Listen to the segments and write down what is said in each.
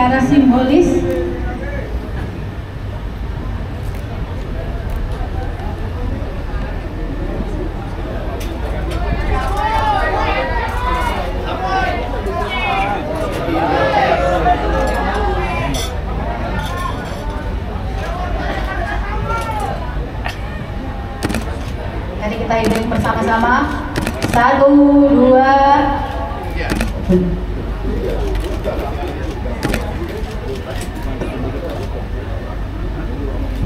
secara simbolis Mari kita hitung bersama-sama. 1, 2.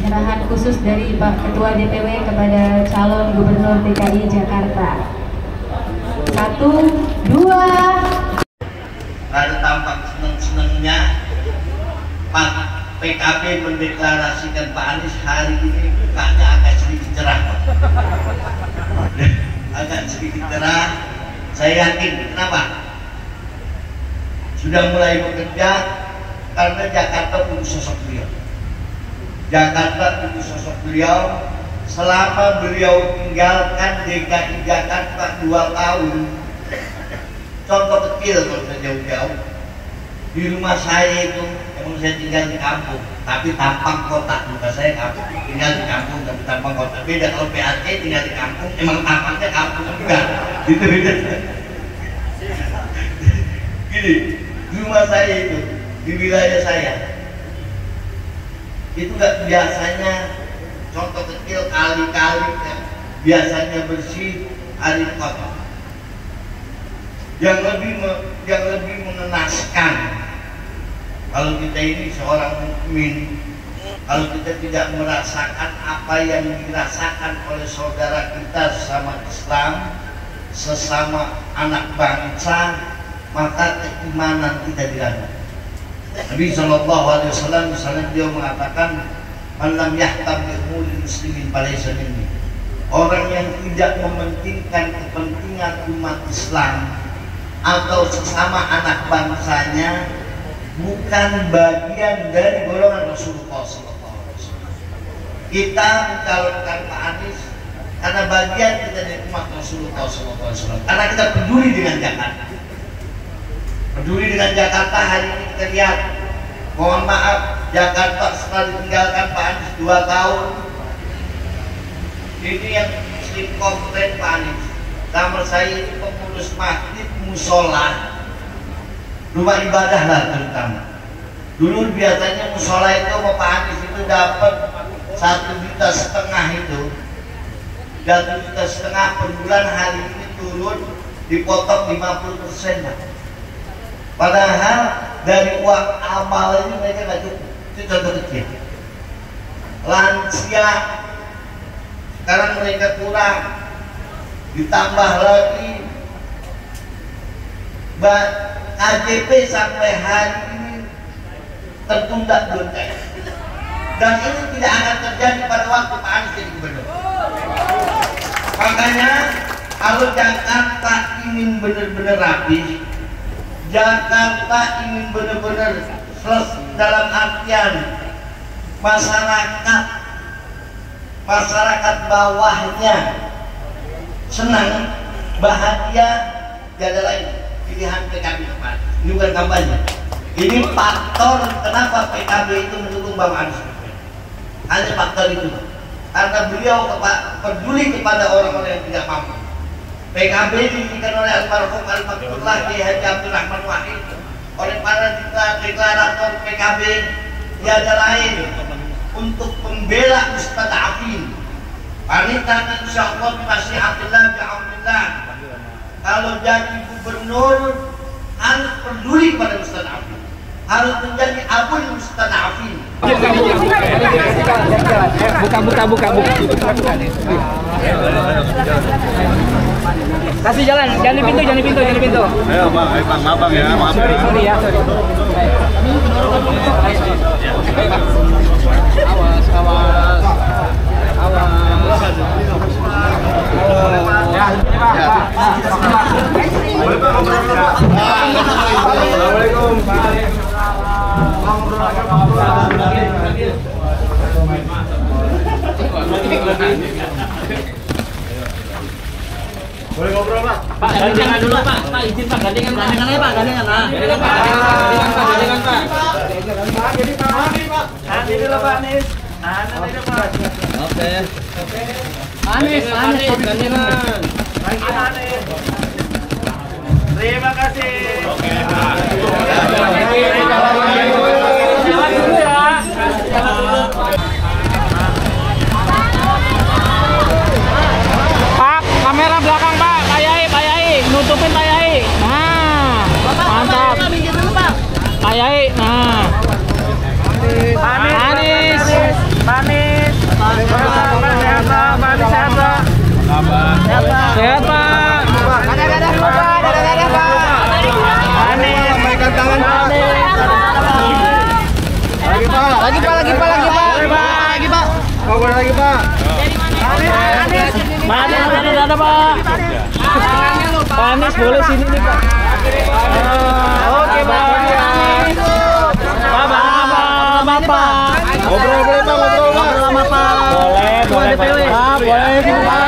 Penyerahan khusus dari Pak Ketua DPW kepada calon Gubernur DKI Jakarta. 1, 2. Ada tampak seneng-senengnya Pak PKB mendeklarasikan Pak Anies hari ini mukanya agak sedikit cerah, agak sedikit cerah. Saya yakin, kenapa? Sudah mulai bekerja karena Jakarta butuh sosok beliau. Jakarta butuh sosok beliau. Selama beliau tinggalkan DKI Jakarta 2 tahun, contoh kecil kalau saya jauh-jauh, di rumah saya itu, emang saya tinggal di kampung, tapi tampang kota. Muka saya kampung, tinggal di kampung tapi tampang kota. Beda kalau PAC tinggal di kampung, emang tampangnya kampung juga. Gitu beda. Gini, di rumah saya itu, di wilayah saya, itu nggak biasanya, contoh kecil kali-kali ya, biasanya bersih, hari kotor. Yang lebih mengenaskan, kalau kita ini seorang mukmin, kalau kita tidak merasakan apa yang dirasakan oleh saudara kita sesama Islam, sesama anak bangsa, maka keimanan kita diragukan. Nabi Shallallahu Alaihi Wasallam misalnya beliau mengatakan, "Man lam yahtam bi umuril muslimin falaysa minni." Orang yang tidak mementingkan kepentingan umat Islam atau sesama anak bangsanya bukan bagian dari golongan Rasulullah SAW. Kita mencalonkan Pak Anies karena bagian kita dari umat Rasulullah SAW. Karena kita peduli dengan Jakarta. Peduli dengan Jakarta. Hari ini kita lihat, mohon maaf, Jakarta setelah ditinggalkan Pak Anies 2 tahun, ini yang muslim komplain Pak Anies. Kamar saya ini pengurus masjid, musola, rumah ibadah lah terutama. Dulu biasanya musola itu sama Pak Anies itu dapat 1,5 juta itu, 1,5 juta per bulan. Hari ini turun, dipotong 50%. Padahal dari uang amal ini mereka nggak cukup. Itu contoh kecil. Lansia sekarang mereka kurang, ditambah lagi KJP sampai hari ini tertunda belum cair. Dan ini tidak akan terjadi pada waktu Pak Anies jadi gubernur. Makanya kalau Jakarta ingin benar-benar rapi, Jakarta ingin benar-benar selesai dalam artian masyarakat bawahnya senang, bahagia, gak ada lain pilihan PKB tepat. Ini bukan kampanye. Ini faktor kenapa PKB itu mendukung Bang Anies. Hanya faktor itu. Karena beliau peduli kepada orang-orang yang tidak mampu. PKB didirikan oleh almarhum Al-Maktullah Kiai Haji Abdul Rahman Wahid, oleh para deklarator PKB, tiada lain untuk membela mustadafin. Wanita insya Allah masih Abdullah bi'aunillah. Kalau jadi gubernur harus peduli pada mustadafin, harus menjadi abul mustadafin. Buka. Kasih jalan, jangan di pintu. Ayo bang, maaf bang ya, maaf. Sorry ya. Assalamualaikum. Boleh ngobrol Pak? Pak, gandengan dulu Pak. Pak izin Pak, gandengan Pak. Gandengan aja Pak, gandengan. Gandengan Pak. Gandengan Pak. Jadi Pak. Ini dulu Pak, Nis. Ini Pak. Oke. Anis, gandengan. Terima kasih. Oke. Jalan dulu ya. Pak, kamera belakang Pak. Pak Yai, nutupin Pak Yai. Nah, mantap. Pak Yai, nah. Anis. Sehat Pak. Lambaikan tangan Pak. Lagi Pak. Lagi Pak. Ngobrol lagi Pak. Anis ada Pak. Pak Anis boleh sini nih Pak. Oke Pak. Bapak. Ngobrol boleh Pak, ngobrol Pak. Boleh. Pak, boleh sini Pak.